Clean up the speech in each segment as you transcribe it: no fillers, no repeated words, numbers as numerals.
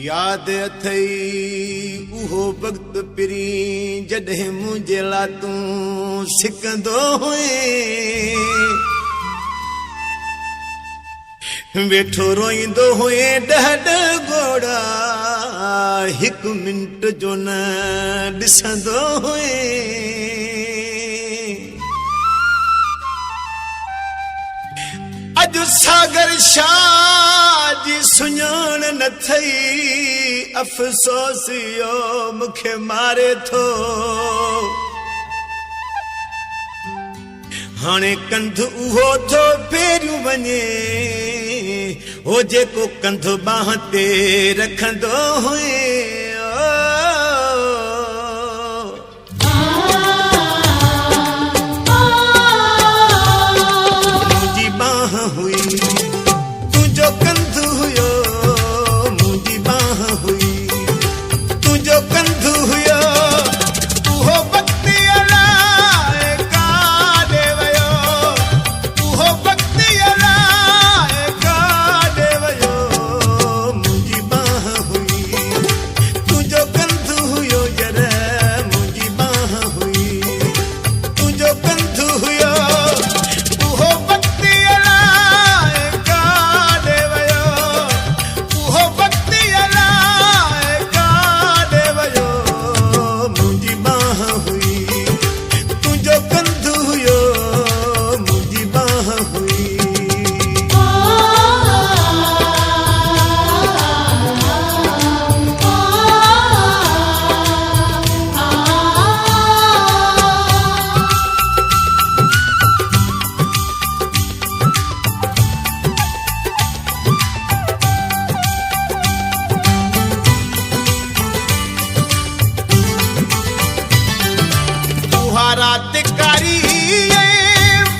याद अथई उहो वक्त पिरी जॾहिं मुंहिंजे लाइ तूं सिकंदो हुए वेठो रोईंदो हुए ॾह गोड़ा हिकु मिंट जो न ॾिसंदो हुए अॼु सागर शाह जी सुञाण न थई अफ़सोस यो मूंखे मारे थो हाणे कंध उहो थो फेरियूं वञे हो जेको कंध बाह ते रखंदो हुए मुंहिंजी बाह हुई तुंहिंजो कंध हुयो मुंहिंजी बाह हुई तुंहिंजो कंध हुयो उहो वक्त रातकारी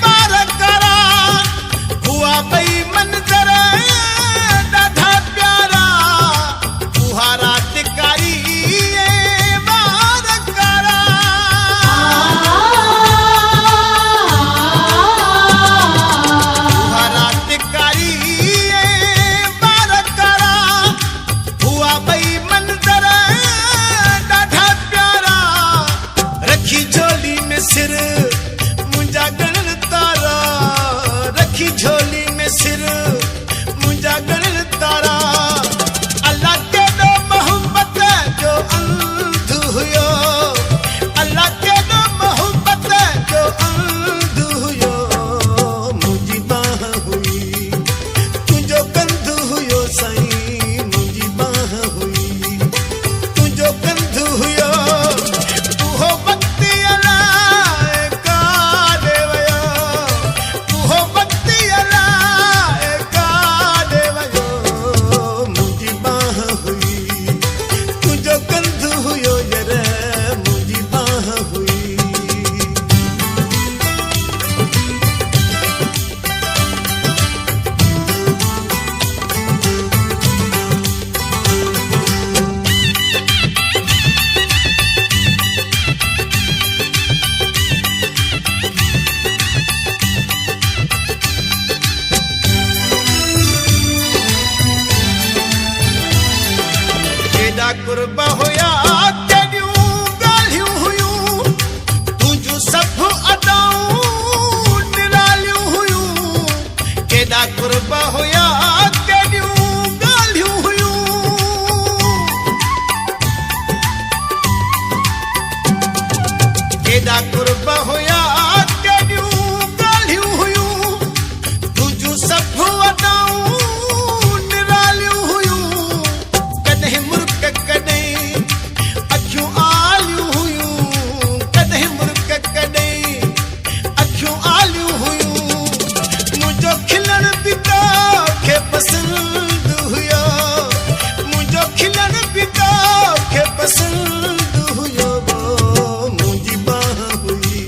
बार करा हुआ बई मंजर ॾाढा प्यारा उहा रातकारी बार करा उहा रातकारी बार करा हुआ बई मंजर ॾाढा प्यारा रखी झोली सिर मुंहिंजा गणल तारा रखी झोली में सिर मुंहिंजा गणल तारा अल्लाह केॾो मोहब्बत जो अंध हुयो अल्लाह केॾो मोहब्बत जो अंध हुयो मुंहिंजी बाह हुई तुंहिंजो कंध हुयो साईं मुंहिंजी बाह हुई तुंहिंजो कंध हुयो उहो वक्त कुर्ब हुया केॾियूं ॻाल्हियूं हुयूं तुंहिंजूं सभु अदाऊं निरालियूं हुयूं केॾा कुर्ब हुया केॾियूं ॻाल्हियूं हुयूं केॾा कुर्ब हुया केॾियूं ॻाल्हियूं हुयूं तुंहिंजूं सभु अदाऊं निरालियूं हुयूं कॾहिं मुर्क कॾहिं अखियूं आलियूं हुयूं कॾहिं मुर्क कॾहिं अखियूं आलियूं हुयूं मुंहिंजो खिलण बि तोखे पसंदि हुयो मुंहिंजो खिलण बि तोखे पसंदि हुयो मुंहिंजी बाह हुई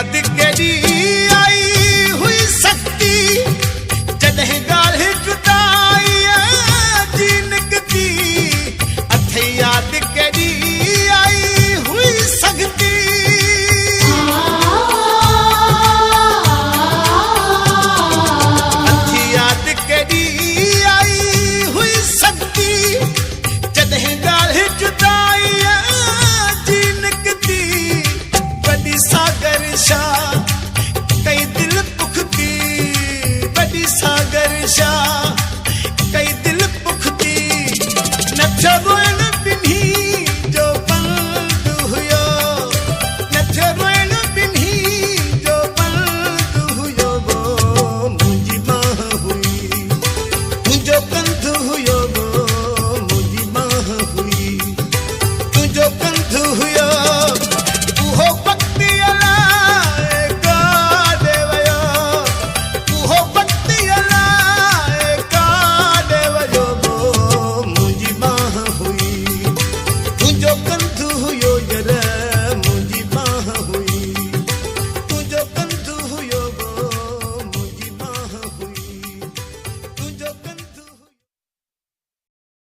याद केड़ी आई हुई सकती जॾहिं ॻाल्हि जुदाई जी निकती अथे याद केड़ी